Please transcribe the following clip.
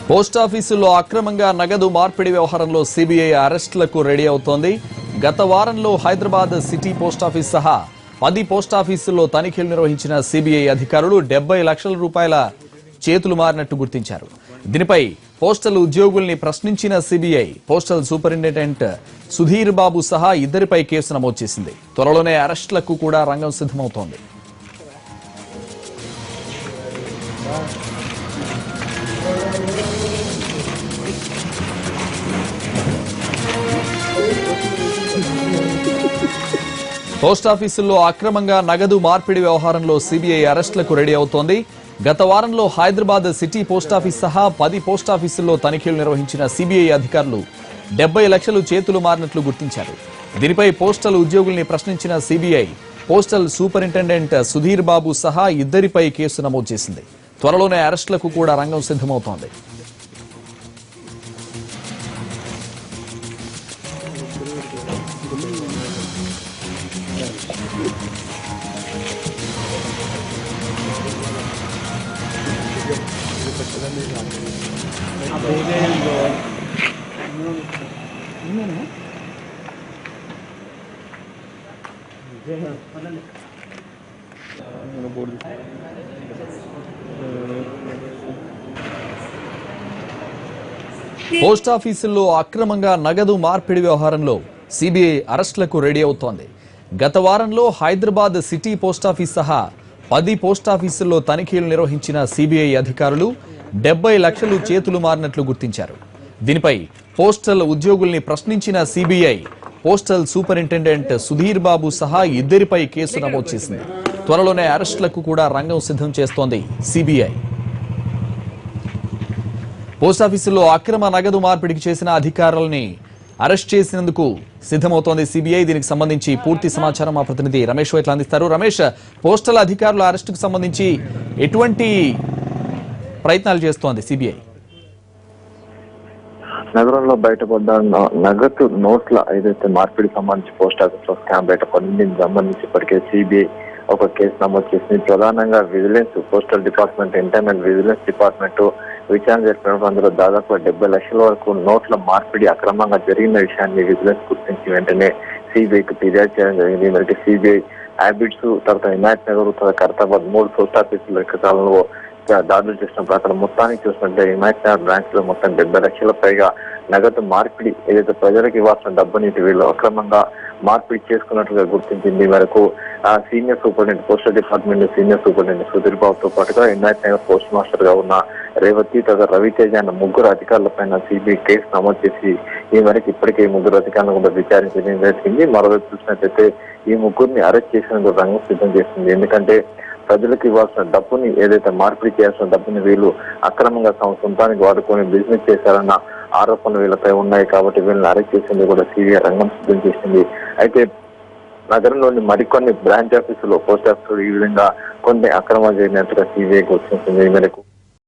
పోస్టాఫీసుల్లో అక్రమంగా నగదు మార్పిడి వ్యవహారంలో సిబిఐ అరెస్టులకు రెడీ అవుతోంది. గత వారంలో హైదరాబాద్ సిటీ పోస్టాఫీస్ సహా 10 పోస్టాఫీసుల్లో తనిఖీలు నిర్వహించిన సిబిఐ అధికారులు 70 లక్షల రూపాయల చేతులు మారినట్టు గుర్తించారు. దీనిపై పోస్టల్ ఉద్యోగుల్ని ప్రశ్నించిన CBI postal superintendent Sudheer Babu సహా ఇద్దరిపై కేసు నమోదు చేసింది. త్వరలోనే అరెస్టులకు కూడా రంగం సిద్ధమవుతోంది. పోస్టాఫీసుల్లో అక్రమంగా నగదు మార్పిడి వ్యవహారంలో సిబిఐ అరెస్టులకు రెడీ అవుతోంది. గత వారంలో హైదరాబాద్ సిటీ పోస్టాఫీస్ సహా 10 పోస్టాఫీసుల్లో తనిఖీలు నిర్వహించిన సిబిఐ అధికారులు 70 లక్షలు చేతులు మారినట్లు గుర్తించారు. దీనిపై పోస్టల్ ఉద్యోగుల్ని ప్రశ్నించిన CBI postal superintendent Sudheer Babu సహా ఇద్దరిపై కేసు నమోదు చేసింది. త్వరలోనే అరెస్టులకు కూడా రంగం సిద్ధమవుతోంది. పోస్టాఫీసుల్లో అక్రమంగా నగదు మార్పిడి వ్యవహారంలో సిబిఐ అరెస్టులకు రెడీ అవుతోంది. గత వారంలో హైదరాబాద్ సిటీ పోస్టాఫీస్ సహా 10 పోస్టాఫీసుల్లో తనిఖీలు నిర్వహించిన సిబిఐ అధికారులు 70 లక్షలు చేతులు మారినట్లు గుర్తించారు. దీనిపై పోస్టల్ ఉద్యోగుల్ని ప్రశ్నించిన CBI postal superintendent Sudheer Babu సహా ఇద్దరిపై కేసు నమోదు చేసింది. త్వరలోనే అరెస్టులకు కూడా రంగం సిద్ధం చేస్తోంది సిబిఐ. పోస్టాఫీసుల్లో అక్రమ నగదు మార్పిడికి చేసిన అధికారులని అరెస్ట్ చేసినందుకు సిద్ధమవుతోంది సిబిఐ. దీనికి సంబంధించి పూర్తి సమాచారం మా ప్రతినిధి రమేష్ వైట్ల అందిస్తారు. రమేష్, పోస్టల్ అధికారుల అరెస్టుకు సంబంధించి ఎటువంటి ప్రయత్నాలు చేస్తోంది సిబిఐ? నగరంలో బయటపడ్డ నగదు నోట్ల ఏదైతే మార్పిడి సంబంధించి పోస్ట్ ఆఫీస్ లో స్కామ్ బయటపడింది. దీనికి సంబంధించి ఇప్పటికే సిబిఐ ఒక కేసు నమోదు చేసింది. ప్రధానంగా vigilance, postal department, internal vigilance department విచారణ జరిపినప్పుడు అందులో దాదాపు 70 లక్షల వరకు నోట్ల మార్పిడి అక్రమంగా జరిగిన విషయాన్ని విజిలెన్స్ గుర్తించి వెంటనే సిబిఐకి ఫిర్యాదు చేయడం జరిగింది. మరి సిబిఐ హ్యాబిట్స్, తర్వాత హిమాయత్ నగర్, తర్వాత ఖైరతాబాద్ 3 పోస్ట్ ఆఫీసుల ఏకకాలంలో దాడులు చేసినప్పుడు అక్కడ మొత్తానికి చూసినట్టే హిమాయత్ నగర్ బ్రాంచ్ లో మొత్తం 70 లక్షల పైగా నగదు మార్పిడి ఏదైతే ప్రజలకు ఇవ్వాల్సిన డబ్బుని వీళ్ళు అక్రమంగా మార్పిడి చేసుకున్నట్లుగా గుర్తించింది. మేరకు senior superintendent, postal department senior superintendent Sudheer బాబుతో పాటుగా హిమాయత్ నగర్ పోస్ట్ మాస్టర్ గా ఉన్న రేవతి, తర్వాత రవితేజ అన్న 3 అధికారులపైన సిబిఐ కేసు నమోదు చేసి ఈ మేరకు ఇప్పటికే 3 అధికారులను కూడా విచారించడం జరిగింది. మరోవైపు చూసినట్లయితే ఈ 3ని అరెస్ట్ చేసినందుకు రంగం సిద్ధం చేస్తుంది. ఎందుకంటే ప్రజలకు ఇవ్వాల్సిన డబ్బుని ఏదైతే మార్పిడి చేయాల్సిన డబ్బుని వీళ్ళు అక్రమంగా సొంతానికి వాడుకొని బిజినెస్ చేశారన్న ఆరోపణలు వీళ్ళపై ఉన్నాయి. కాబట్టి వీళ్ళని అరెస్ట్ చేసింది కూడా సిబిఐ రంగం సిద్ధం చేసింది. అయితే నగరంలోని మరికొన్ని బ్రాంచ్ ఆఫీసులో, పోస్ట్ ఆఫీసులు ఈ విధంగా కొన్ని అక్రమాలు జరిగినట్టుగా సిబిఐకి వచ్చింది. ఈ మేరకు